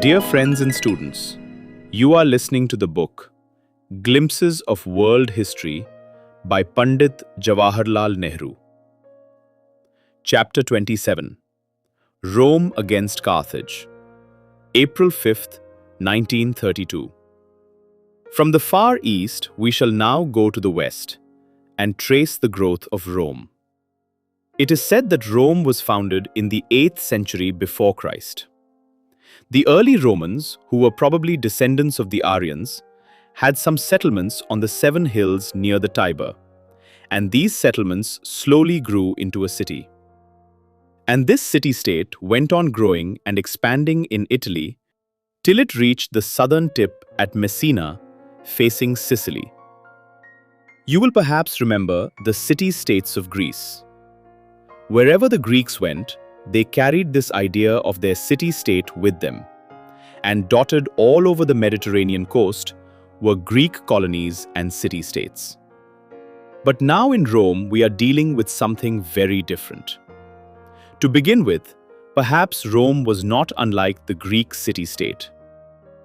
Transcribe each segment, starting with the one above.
Dear friends and students, you are listening to the book Glimpses of World History by Pandit Jawaharlal Nehru. Chapter 27, Rome against Carthage, April 5th, 1932. From the far east, we shall now go to the west and trace the growth of Rome. It is said that Rome was founded in the 8th century before Christ. The early Romans, who were probably descendants of the Aryans, had some settlements on the 7 hills near the Tiber, and these settlements slowly grew into a city. And this city-state went on growing and expanding in Italy till it reached the southern tip at Messina, facing Sicily. You will perhaps remember the city-states of Greece. Wherever the Greeks went, they carried this idea of their city-state with them, and dotted all over the Mediterranean coast were Greek colonies and city-states. But now in Rome, we are dealing with something very different. To begin with, perhaps Rome was not unlike the Greek city-state,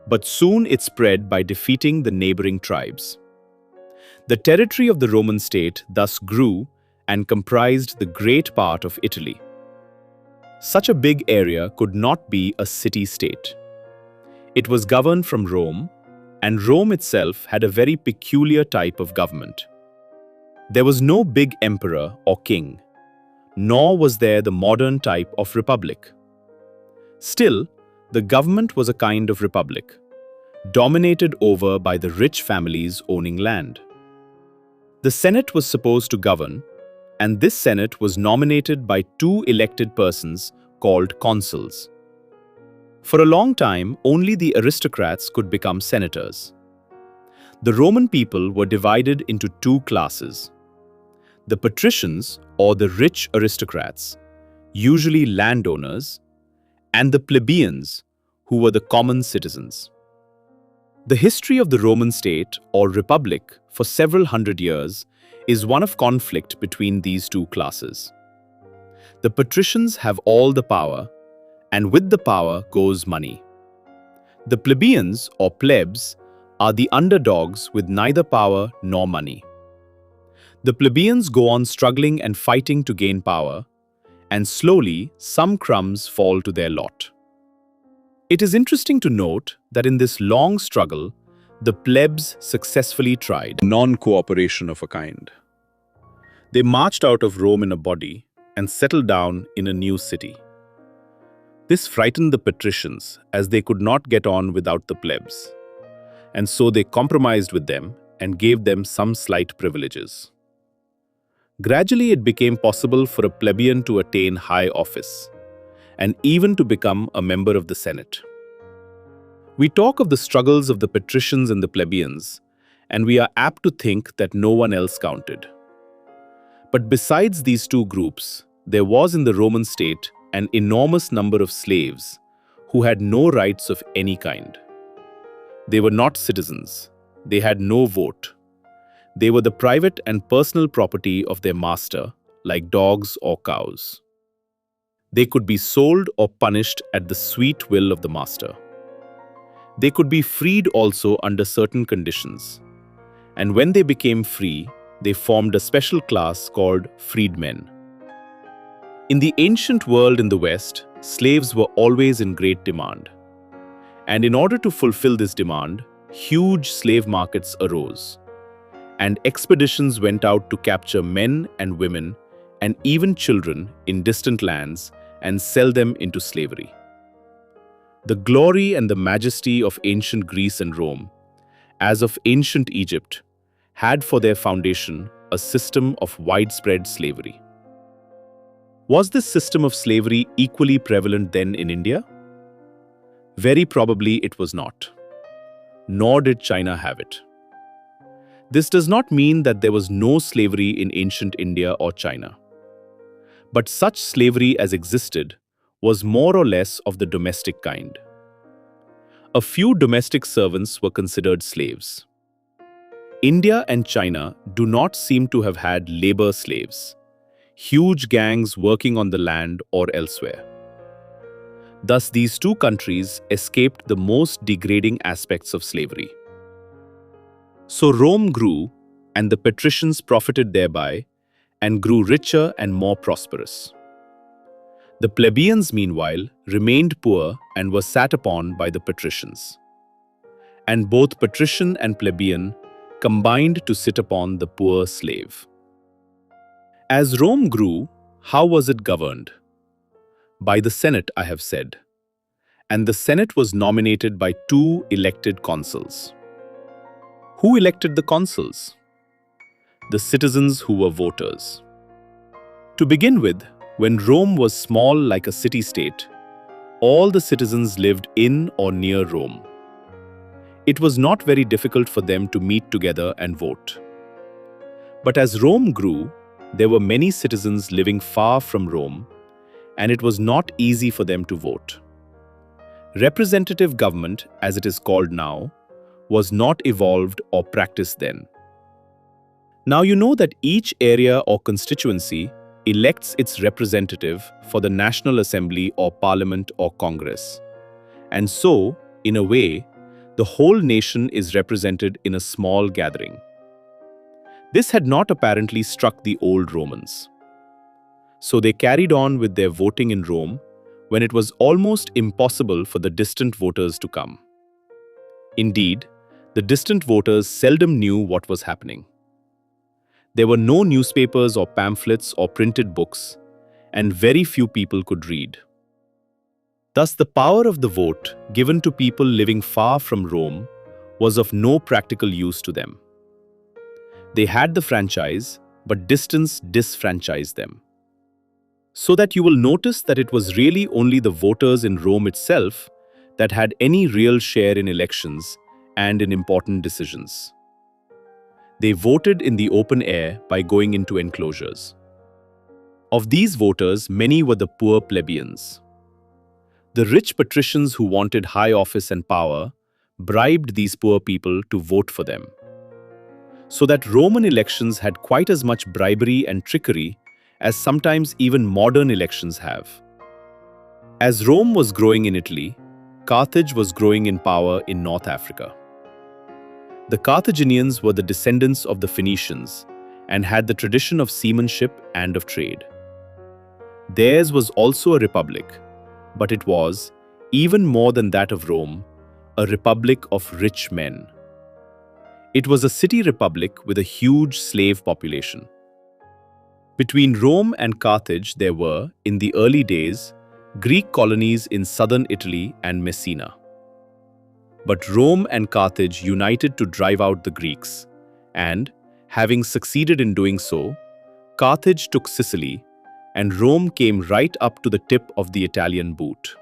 but soon it spread by defeating the neighboring tribes. The territory of the Roman state thus grew and comprised the great part of Italy. Such a big area could not be a city-state. It was governed from Rome, and Rome itself had a very peculiar type of government. There was no big emperor or king, nor was there the modern type of republic. Still, the government was a kind of republic, dominated over by the rich families owning land. The Senate was supposed to govern, and this Senate was nominated by 2 elected persons called consuls. For a long time, only the aristocrats could become senators. The Roman people were divided into 2 classes: the patricians, or the rich aristocrats, usually landowners, and the plebeians, who were the common citizens. The history of the Roman state, or republic, for several hundred years is one of conflict between these 2 classes. The patricians have all the power, and with the power goes money. The plebeians, or plebs, are the underdogs with neither power nor money. The plebeians go on struggling and fighting to gain power, and slowly some crumbs fall to their lot. It is interesting to note that in this long struggle, the plebs successfully tried non-cooperation of a kind. They marched out of Rome in a body and settled down in a new city. This frightened the patricians, as they could not get on without the plebs, and so they compromised with them and gave them some slight privileges. Gradually, it became possible for a plebeian to attain high office, and even to become a member of the Senate. We talk of the struggles of the patricians and the plebeians, and we are apt to think that no one else counted. But besides these 2 groups, there was in the Roman state an enormous number of slaves who had no rights of any kind. They were not citizens. They had no vote. They were the private and personal property of their master, like dogs or cows. They could be sold or punished at the sweet will of the master. They could be freed also under certain conditions, and when they became free, they formed a special class called freedmen. In the ancient world in the West, slaves were always in great demand, and in order to fulfill this demand, huge slave markets arose, and expeditions went out to capture men and women and even children in distant lands and sell them into slavery. The glory and the majesty of ancient Greece and Rome, as of ancient Egypt, had for their foundation a system of widespread slavery. Was this system of slavery equally prevalent then in India? Very probably it was not. Nor did China have it. This does not mean that there was no slavery in ancient India or China. But such slavery as existed was more or less of the domestic kind. A few domestic servants were considered slaves. India and China do not seem to have had labor slaves, huge gangs working on the land or elsewhere. Thus, these two countries escaped the most degrading aspects of slavery. So Rome grew, and the patricians profited thereby, and grew richer and more prosperous. The plebeians, meanwhile, remained poor and were sat upon by the patricians. And both patrician and plebeian combined to sit upon the poor slave. As Rome grew, how was it governed? By the Senate, I have said. And the Senate was nominated by two elected consuls. Who elected the consuls? The citizens who were voters. To begin with, when Rome was small like a city-state, all the citizens lived in or near Rome. It was not very difficult for them to meet together and vote. But as Rome grew, there were many citizens living far from Rome, and it was not easy for them to vote. Representative government, as it is called now, was not evolved or practiced then. Now you know that each area or constituency elects its representative for the National Assembly or Parliament or Congress. And so, in a way, the whole nation is represented in a small gathering. This had not apparently struck the old Romans. So they carried on with their voting in Rome when it was almost impossible for the distant voters to come. Indeed, the distant voters seldom knew what was happening. There were no newspapers or pamphlets or printed books, and very few people could read. Thus, the power of the vote given to people living far from Rome was of no practical use to them. They had the franchise, but distance disfranchised them. So that you will notice that it was really only the voters in Rome itself that had any real share in elections and in important decisions. They voted in the open air by going into enclosures. Of these voters, many were the poor plebeians. The rich patricians who wanted high office and power bribed these poor people to vote for them. So that Roman elections had quite as much bribery and trickery as sometimes even modern elections have. As Rome was growing in Italy, Carthage was growing in power in North Africa. The Carthaginians were the descendants of the Phoenicians and had the tradition of seamanship and of trade. Theirs was also a republic, but it was, even more than that of Rome, a republic of rich men. It was a city republic with a huge slave population. Between Rome and Carthage there were, in the early days, Greek colonies in southern Italy and Messina. But Rome and Carthage united to drive out the Greeks, and, having succeeded in doing so, Carthage took Sicily, and Rome came right up to the tip of the Italian boot.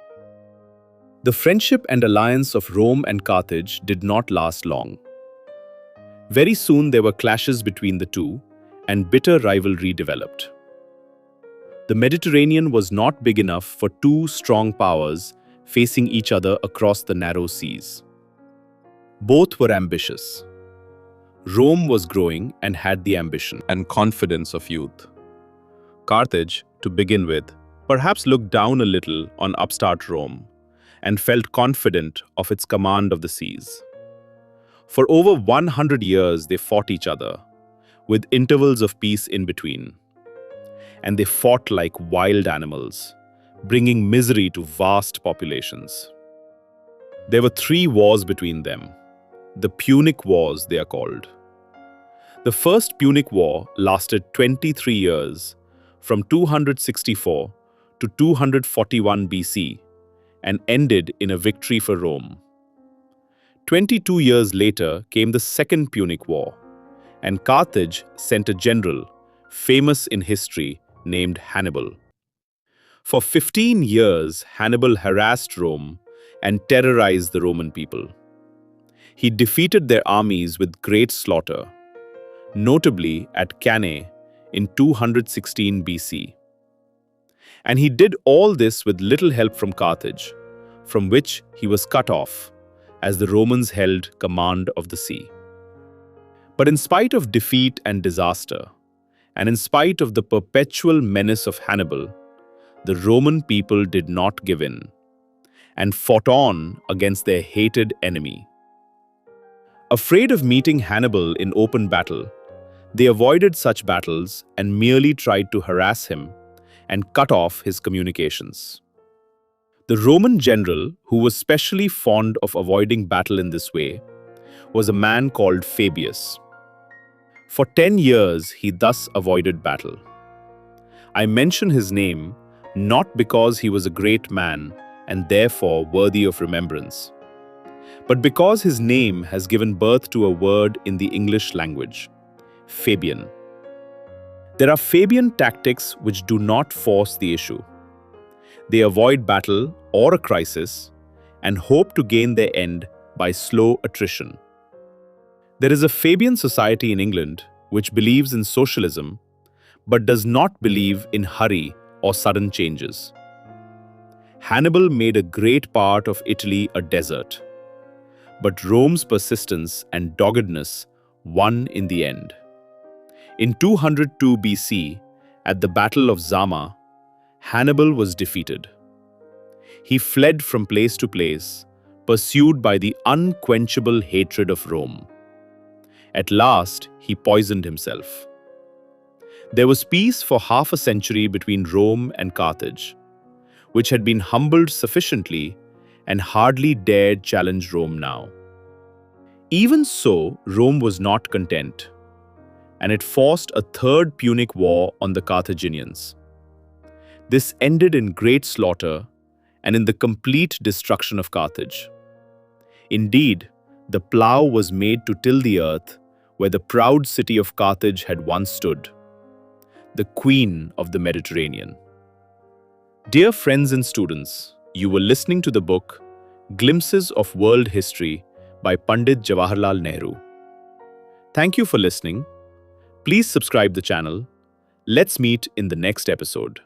The friendship and alliance of Rome and Carthage did not last long. Very soon there were clashes between the two, and bitter rivalry developed. The Mediterranean was not big enough for two strong powers facing each other across the narrow seas. Both were ambitious. Rome was growing and had the ambition and confidence of youth. Carthage, to begin with, perhaps looked down a little on upstart Rome and felt confident of its command of the seas. For over 100 years they fought each other, with intervals of peace in between. And they fought like wild animals, bringing misery to vast populations. There were 3 wars between them. The Punic Wars, they are called. The First Punic War lasted 23 years, from 264 to 241 BC, and ended in a victory for Rome. 22 years later came the Second Punic War, and Carthage sent a general, famous in history, named Hannibal. For 15 years, Hannibal harassed Rome and terrorized the Roman people. He defeated their armies with great slaughter, notably at Cannae in 216 BC. And he did all this with little help from Carthage, from which he was cut off, as the Romans held command of the sea. But in spite of defeat and disaster, and in spite of the perpetual menace of Hannibal, the Roman people did not give in. and fought on against their hated enemy. Afraid of meeting Hannibal in open battle, they avoided such battles and merely tried to harass him and cut off his communications. The Roman general, who was specially fond of avoiding battle in this way, was a man called Fabius. For 10 years, he thus avoided battle. I mention his name not because he was a great man and therefore worthy of remembrance, but because his name has given birth to a word in the English language, Fabian. There are Fabian tactics which do not force the issue. They avoid battle or a crisis and hope to gain their end by slow attrition. There is a Fabian society in England which believes in socialism but does not believe in hurry or sudden changes. Hannibal made a great part of Italy a desert, but Rome's persistence and doggedness won in the end. In 202 BC, at the Battle of Zama, Hannibal was defeated. He fled from place to place, pursued by the unquenchable hatred of Rome. At last, he poisoned himself. There was peace for half a century between Rome and Carthage, which had been humbled sufficiently and hardly dared challenge Rome now. Even so, Rome was not content, and it forced a Third Punic War on the Carthaginians. This ended in great slaughter and in the complete destruction of Carthage. Indeed, the plough was made to till the earth where the proud city of Carthage had once stood, the queen of the Mediterranean. Dear friends and students, you were listening to the book Glimpses of World History by Pandit Jawaharlal Nehru. Thank you for listening. Please subscribe the channel. Let's meet in the next episode.